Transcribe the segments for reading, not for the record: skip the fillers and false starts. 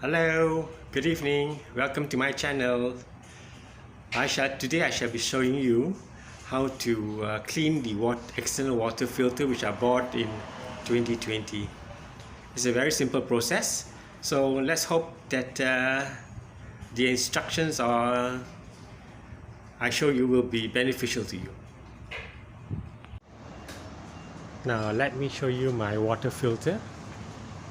Hello, good evening, welcome to my channel. Today I shall be showing you how to clean the external water filter which I bought in 2020. It's a very simple process, so let's hope that the instructions I show you will be beneficial to you. Now let me show you my water filter,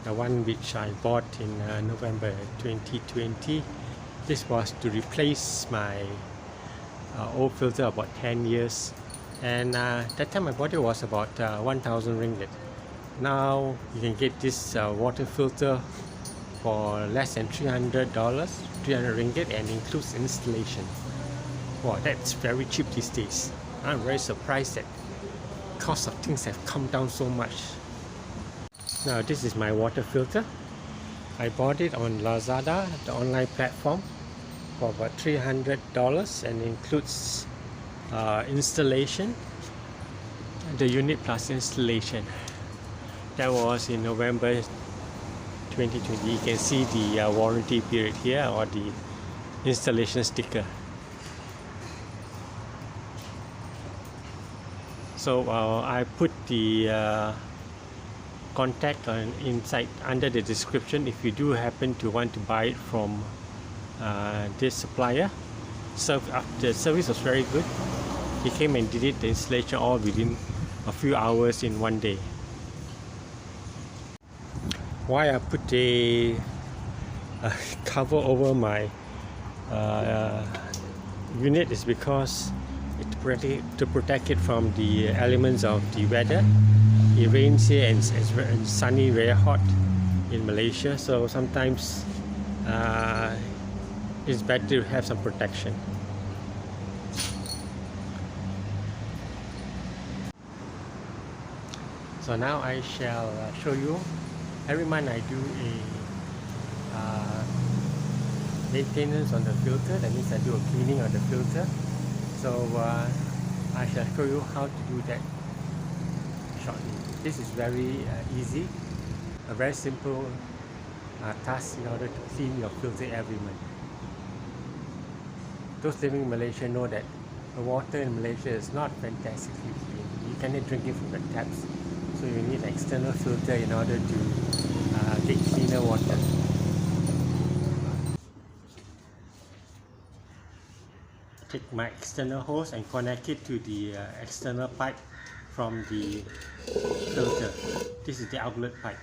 the one which I bought in November 2020. This was to replace my old filter about 10 years, and that time I bought it was about 1,000 ringgit. Now you can get this water filter for less than $300 ringgit, and includes installation. Wow, that's very cheap these days. I'm very surprised that cost of things have come down so much. Now this is my water filter. I bought it on Lazada, the online platform, for about $300, and includes installation, the unit plus installation. That was in November 2020. You can see the warranty period here, or the installation sticker. So I put the contact inside under the description if you do happen to want to buy it from this supplier. So the service was very good. He came and did it, the installation, all within a few hours in one day. Why I put a cover over my unit is because to protect it from the elements of the weather. It rains here and it's sunny, very hot in Malaysia, so sometimes it's better to have some protection. So now I shall show you. Every month I do a maintenance on the filter. That means I do a cleaning on the filter. So I shall show you how to do that shortly. This is very easy, a very simple task in order to clean your filter every month. Those living in Malaysia know that the water in Malaysia is not fantastically clean. You cannot drink it from the taps, so you need an external filter in order to get cleaner water. Take my external hose and connect it to the external pipe from the filter. This is the outlet pipe.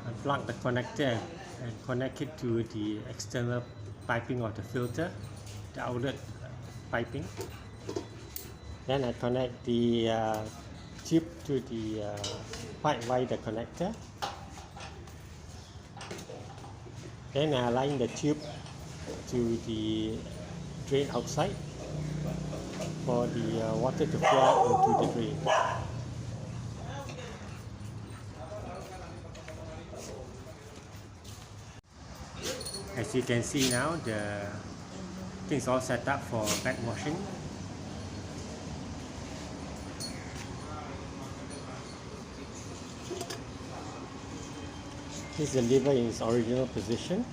Unplug the connector and connect it to the external piping of the filter, the outlet piping. Then I connect the tube to the pipe via the connector. Then I align the tube to the drain outside for the water to flow into the drain. As you can see now, the things all set up for backwashing. This is the lever in its original position.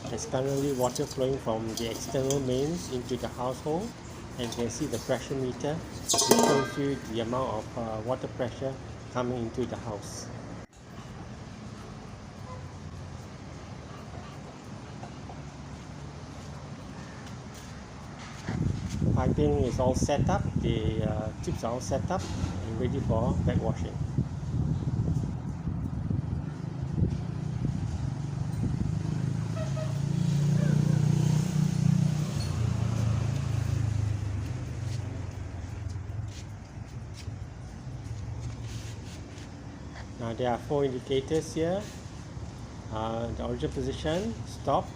There's currently water flowing from the external mains into the household, and you can see the pressure meter which shows you the amount of water pressure coming into the house. Piping is all set up, the tubes are all set up and ready for backwashing. Now there are 4 indicators here. The original position, stop,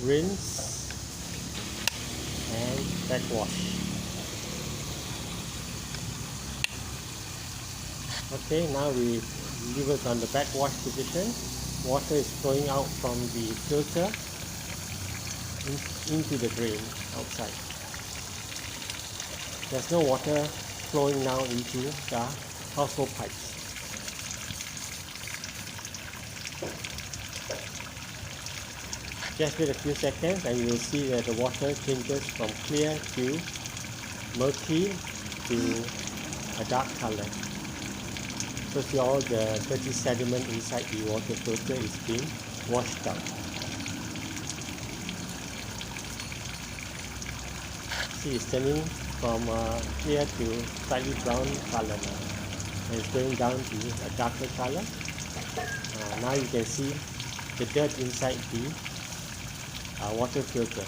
rinse, and backwash. Okay, now we lever's on the backwash position. Water is flowing out from the filter into the drain outside. There's no water flowing now into the household pipes. Just wait a few seconds and you will see that the water changes from clear to murky to a dark color. So see, all the dirty sediment inside the water filter is being washed out. See, it's turning from clear to slightly brown color now. And it's going down to a darker color. Now you can see the dirt inside the water filter,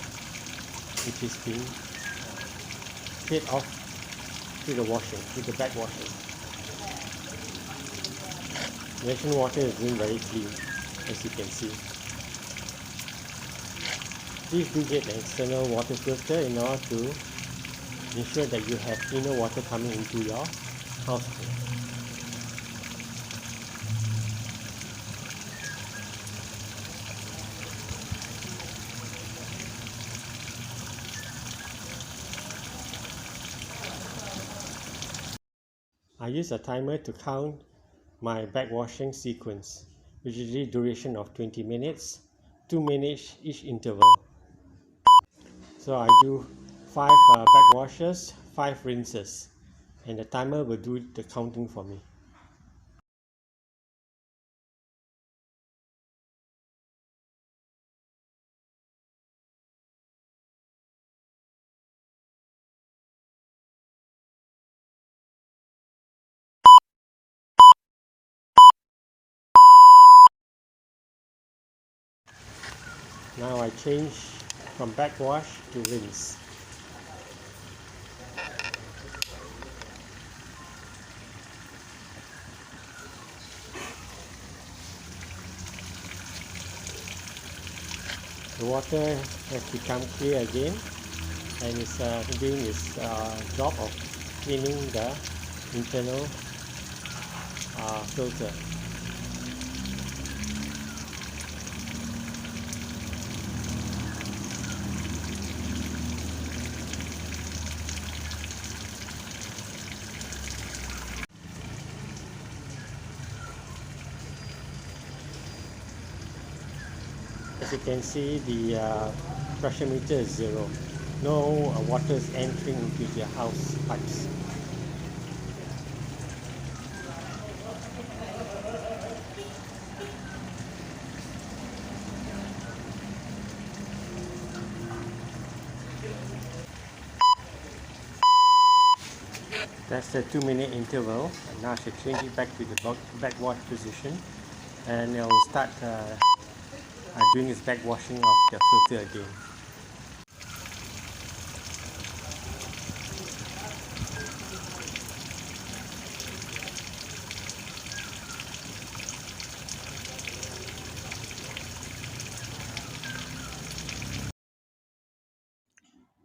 which is being fed off to the washing, to the backwashing. The Russian water is being very clean, as you can see. Please do get an external water filter in order to ensure that you have cleaner water coming into your household. I use a timer to count my backwashing sequence, which is the duration of 20 minutes, 2 minutes each interval. So I do 5 backwashes, 5 rinses, and the timer will do the counting for me. Now I change from backwash to rinse. The water has become clear again and is doing its job of cleaning the internal filter. As you can see, the pressure meter is 0. No water is entering into the house pipes. That's the 2-minute interval, and now I should change it back to the backwash position, and it will start doing its backwashing of the filter again.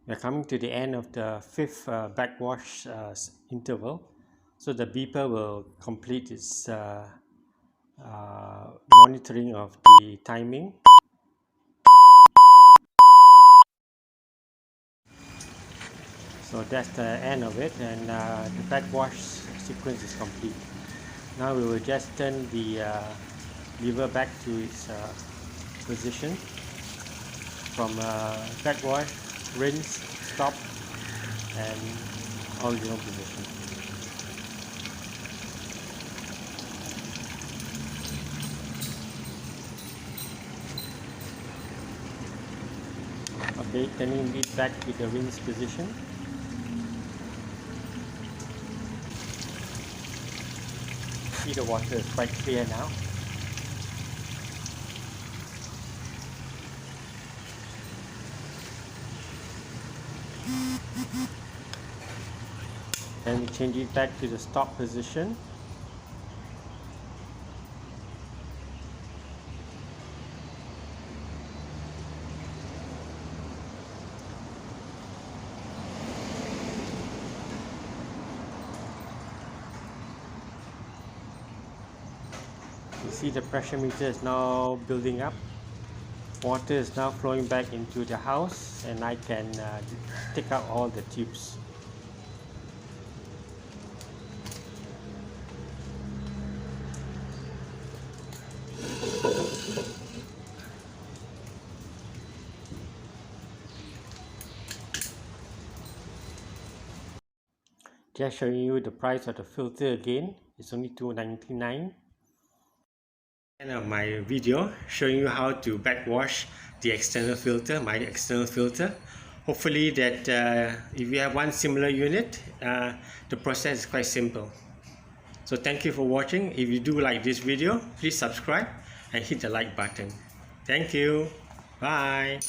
We are coming to the end of the 5th backwash interval, so the beeper will complete its monitoring of the timing. So that's the end of it, and the backwash sequence is complete. Now we will just turn the lever back to its position from backwash, rinse, stop, and original position. Okay, turning it back to the rinse position. See, the water is quite clear now. And we change it back to the stop position. You see the pressure meter is now building up. Water is now flowing back into the house, and I can take out all the tubes. Just showing you the price of the filter again. It's only $2.99. End of my video showing you how to backwash the external filter, my external filter. Hopefully that if you have one similar unit, the process is quite simple. So thank you for watching. If you do like this video, please subscribe and hit the like button. Thank you. Bye.